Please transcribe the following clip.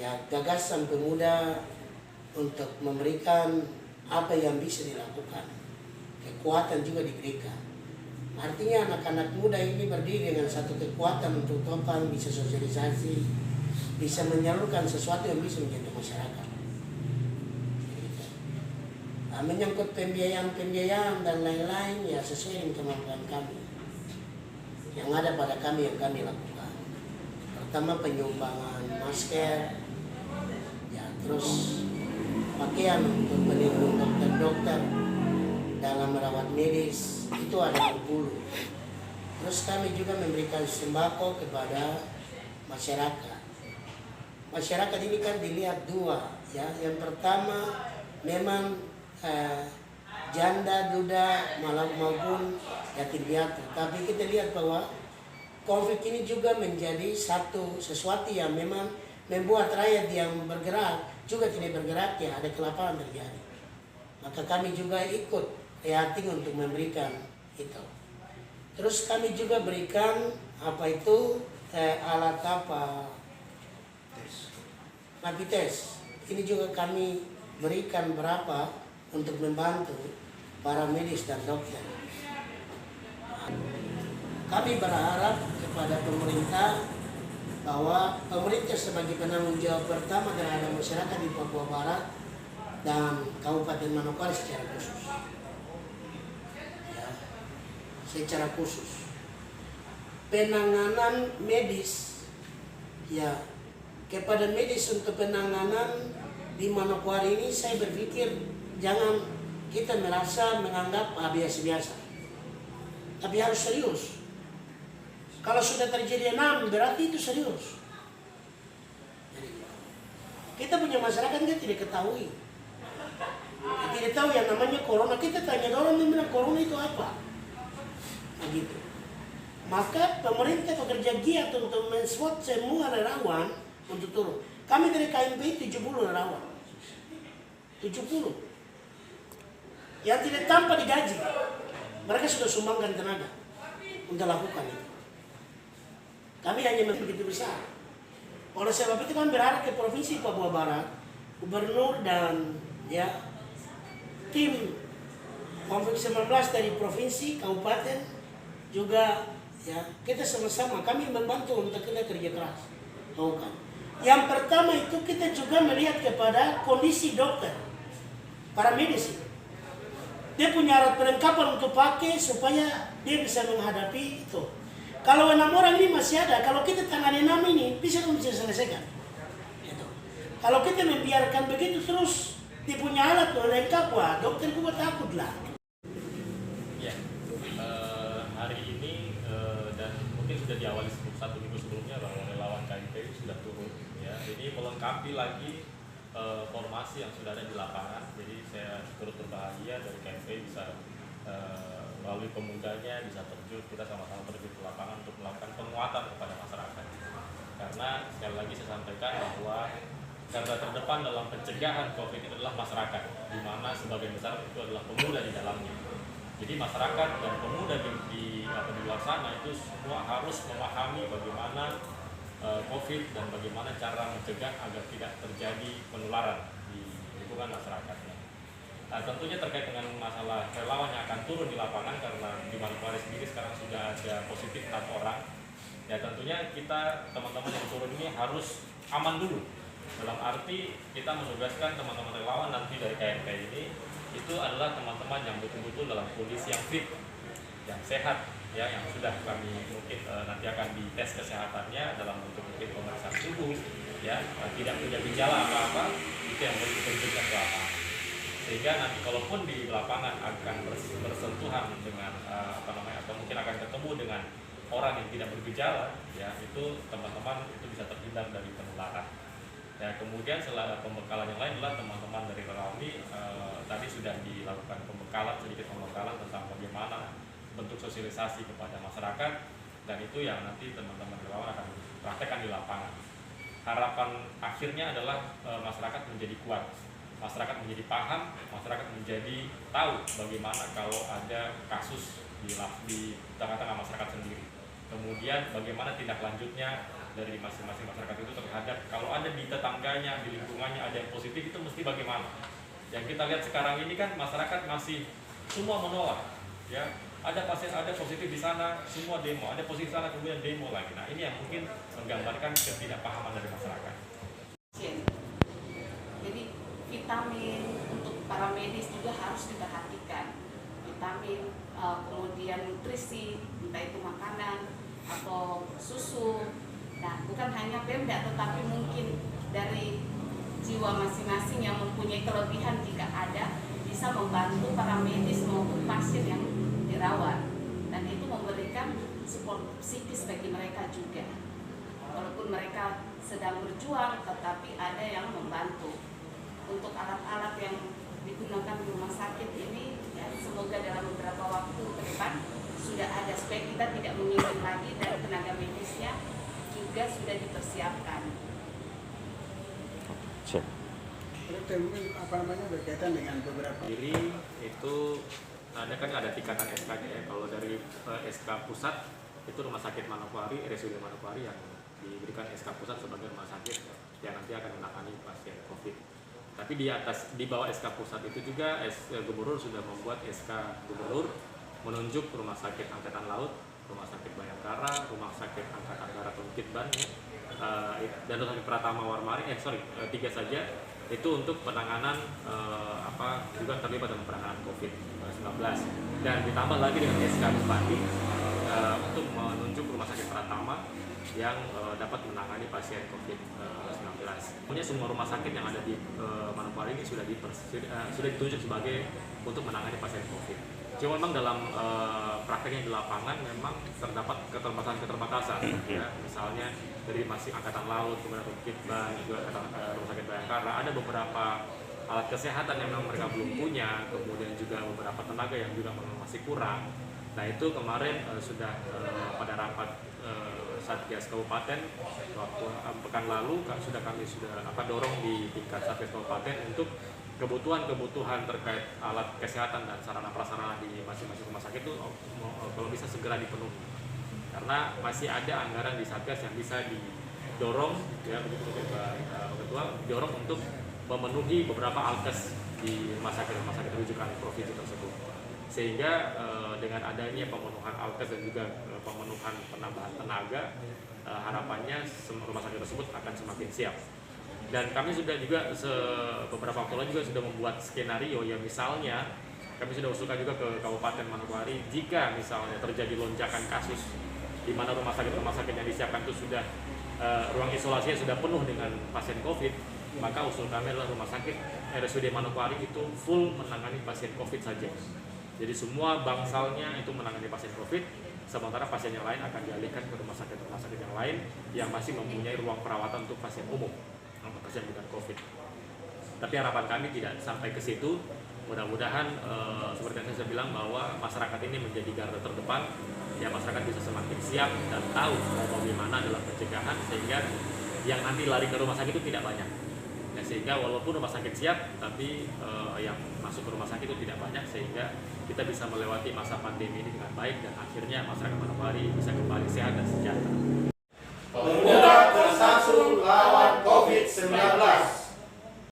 ya gagasan pemuda untuk memberikan apa yang bisa dilakukan. Kekuatan juga diberikan. Artinya anak-anak muda ini berdiri dengan satu kekuatan untuk total bisa sosialisasi, bisa menyalurkan sesuatu yang bisa menyentuh masyarakat. Menyangkut pembiayaan dan lain-lain ya sesuai dengan kemampuan kami. Yang ada pada kami yang kami lakukan. Pertama penyumbangan masker, ya terus pakaian untuk pelindung dokter-dokter dalam merawat medis itu ada 20. Terus kami juga memberikan sembako kepada masyarakat. Masyarakat ini kan dilihat dua, ya. Yang pertama memang janda, duda, maupun yatim piatu. Tapi kita lihat bahwa COVID ini juga menjadi sesuatu yang memang membuat rakyat yang bergerak juga tidak bergerak, ya ada kelaparan terjadi. Maka kami juga ikut prihatin untuk memberikan itu. Terus kami juga berikan alat rapid test. Ini juga kami berikan berapa untuk membantu para medis dan dokter. Kami berharap kepada pemerintah bahwa pemerintah sebagai penanggung jawab pertama terhadap masyarakat di Papua Barat dan Kabupaten Manokwari secara khusus. Ya, secara khusus. Penanganan medis, ya, kepada medis untuk penanganan di Manokwari ini saya berpikir jangan kita merasa menganggap biasa-biasa. Tapi harus serius. Kalau sudah terjadi 6 berarti itu serius. Jadi, kita punya masyarakat kan tidak ketahui. Tidak tahu yang namanya corona. Kita tanya orang yang bilang corona itu apa? Begitu. Maka pemerintah bekerja giat untuk men-swab semua relawan untuk turun. Kami dari KMP 70 relawan. 70. Yang tidak tanpa digaji. Mereka sudah sumbangkan tenaga untuk lakukan itu. Kami hanya begitu besar. Oleh sebab itu kami berharap ke Provinsi Papua Barat, Gubernur dan ya tim COVID-19 dari provinsi, kabupaten juga ya kita sama-sama kami membantu untuk kita kerja keras. Lakukan. Yang pertama itu kita juga melihat kepada kondisi dokter, para medis. Dia punya alat perlengkapan untuk pakai supaya dia bisa menghadapi itu. Kalau 6 orang ini masih ada, kalau kita tangani 6 ini bisa selesaikan. Gitu. Kalau kita membiarkan begitu terus, dia punya alat lengkap, wah dokter juga takut lah. Ya, hari ini dan mungkin sudah diawali 1 minggu sebelumnya bahwa relawan KMP sudah turun. Ya, ini melengkapi lagi formasi yang sudah ada di lapangan. Jadi saya turut berbahagia dari KMP bisa melalui pemudanya bisa terjun, kita sama-sama terjun ke lapangan untuk melakukan penguatan kepada masyarakat. Karena sekali lagi saya sampaikan bahwa garda terdepan dalam pencegahan COVID ini adalah masyarakat, di mana sebagian besar itu adalah pemuda di dalamnya. Jadi masyarakat dan pemuda di luar sana itu semua harus memahami bagaimana COVID dan bagaimana cara mencegah agar tidak terjadi penularan di lingkungan masyarakatnya. Nah, tentunya terkait dengan masalah relawan yang akan turun di lapangan karena di Manokwari sendiri sekarang sudah ada positif 6 orang. Ya tentunya kita teman-teman yang turun ini harus aman dulu. Dalam arti kita menugaskan teman-teman relawan nanti dari KMP ini itu adalah teman-teman yang betul-betul dalam kondisi yang fit, yang sehat, ya yang sudah kami mungkin nanti akan dites kesehatannya dalam bentuk mungkin pemeriksaan suhu, ya tidak punya gejala apa-apa, itu yang boleh ditunjukkan ke lapangan. Sehingga nanti kalaupun di lapangan akan bersentuhan dengan atau mungkin akan ketemu dengan orang yang tidak bergejala, ya itu teman-teman itu bisa terhindar dari penularan. Ya kemudian setelah pembekalan yang lain adalah teman-teman dari Relawi tadi sudah dilakukan sedikit pembekalan tentang bagaimana bentuk sosialisasi kepada masyarakat, dan itu yang nanti teman-teman relawan akan praktekkan di lapangan. Harapan akhirnya adalah masyarakat menjadi kuat, masyarakat menjadi paham, masyarakat menjadi tahu bagaimana kalau ada kasus di tengah-tengah masyarakat sendiri. Kemudian bagaimana tindak lanjutnya dari masing-masing masyarakat itu terhadap kalau ada ada di tetangganya, di lingkungannya ada yang positif, itu mesti bagaimana? Yang kita lihat sekarang ini kan masyarakat masih semua menolak, ya. Ada pasien, ada positif di sana, semua demo, ada positif di sana, kemudian demo lagi. Nah, ini yang mungkin menggambarkan ketidakpahaman dari masyarakat. Jadi vitamin untuk para medis juga harus diperhatikan. Vitamin, kemudian nutrisi, entah itu makanan atau susu. Nah, bukan hanya Pemda, tetapi mungkin dari jiwa masing-masing yang mempunyai kelebihan jika ada, bisa membantu para medis maupun pasien yang dirawat, dan itu memberikan support psikis bagi mereka juga. Walaupun mereka sedang berjuang, tetapi ada yang membantu. Untuk alat-alat yang digunakan di rumah sakit ini, ya, semoga dalam beberapa waktu ke depan sudah ada, supaya kita tidak mengirim lagi, dan tenaga medisnya juga sudah dipersiapkan. Itu mungkin berkaitan dengan beberapa Diri itu ada tingkatan SK ya. Kalau dari SK pusat itu Rumah Sakit Manokwari, RSUD Manokwari yang diberikan SK pusat sebagai rumah sakit yang nanti akan menangani pasien COVID. Tapi di bawah SK pusat itu juga Gubernur sudah membuat SK Gubernur menunjuk Rumah Sakit Angkatan Laut, Rumah Sakit Bayangkara, Rumah Sakit Angkatan Darat Bukit Ban, dan Rumah Sakit Pratama Warmari, 3 saja itu untuk penanganan juga terlibat dalam penanganan COVID-19, dan ditambah lagi dengan SK Bupati untuk menunjuk Rumah Sakit Pratama yang dapat menangani pasien COVID-19. Kemudian semua rumah sakit yang ada di Manokwari ini sudah ditunjuk sebagai untuk menangani pasien COVID. Cuma memang dalam prakteknya di lapangan memang terdapat keterbatasan. Ya. Misalnya dari masih Angkatan Laut, kemudian Bukit Ban, juga Rumah Sakit Bayangkara, ada beberapa alat kesehatan yang memang mereka belum punya, kemudian juga beberapa tenaga yang juga masih kurang. Nah, itu kemarin sudah pada rapat Satgas Kabupaten waktu pekan lalu kami sudah dorong di tingkat Satgas Kabupaten untuk kebutuhan terkait alat kesehatan dan sarana prasarana di masing-masing rumah sakit itu kalau bisa segera dipenuhi, karena masih ada anggaran di Satgas yang bisa didorong, ya begitu Pak Ketua, didorong untuk memenuhi beberapa alkes di rumah sakit rujukan provinsi tersebut, sehingga dengan adanya pemenuhan alkes dan juga pemenuhan penambahan tenaga, harapannya rumah sakit tersebut akan semakin siap. Dan kami sudah juga beberapa waktu lalu juga sudah membuat skenario, ya misalnya kami sudah usulkan juga ke Kabupaten Manokwari, jika misalnya terjadi lonjakan kasus di mana rumah sakit yang disiapkan itu sudah ruang isolasinya sudah penuh dengan pasien COVID, maka usul kami adalah rumah sakit RSUD Manokwari itu full menangani pasien COVID saja. Jadi semua bangsalnya itu menangani pasien COVID, sementara pasien yang lain akan dialihkan ke rumah sakit yang lain yang masih mempunyai ruang perawatan untuk pasien umum, pasien bukan COVID. Tapi harapan kami tidak sampai ke situ. Mudah-mudahan seperti yang saya bilang bahwa masyarakat ini menjadi garda terdepan, ya masyarakat bisa semakin siap dan tahu bagaimana dalam pencegahan, sehingga yang nanti lari ke rumah sakit itu tidak banyak. Ya, sehingga walaupun rumah sakit siap, tapi yang masuk ke rumah sakit itu tidak banyak, sehingga kita bisa melewati masa pandemi ini dengan baik, dan akhirnya masyarakat Manokwari bisa kembali sehat dan sejahtera. Pemuda bersatu lawan COVID-19.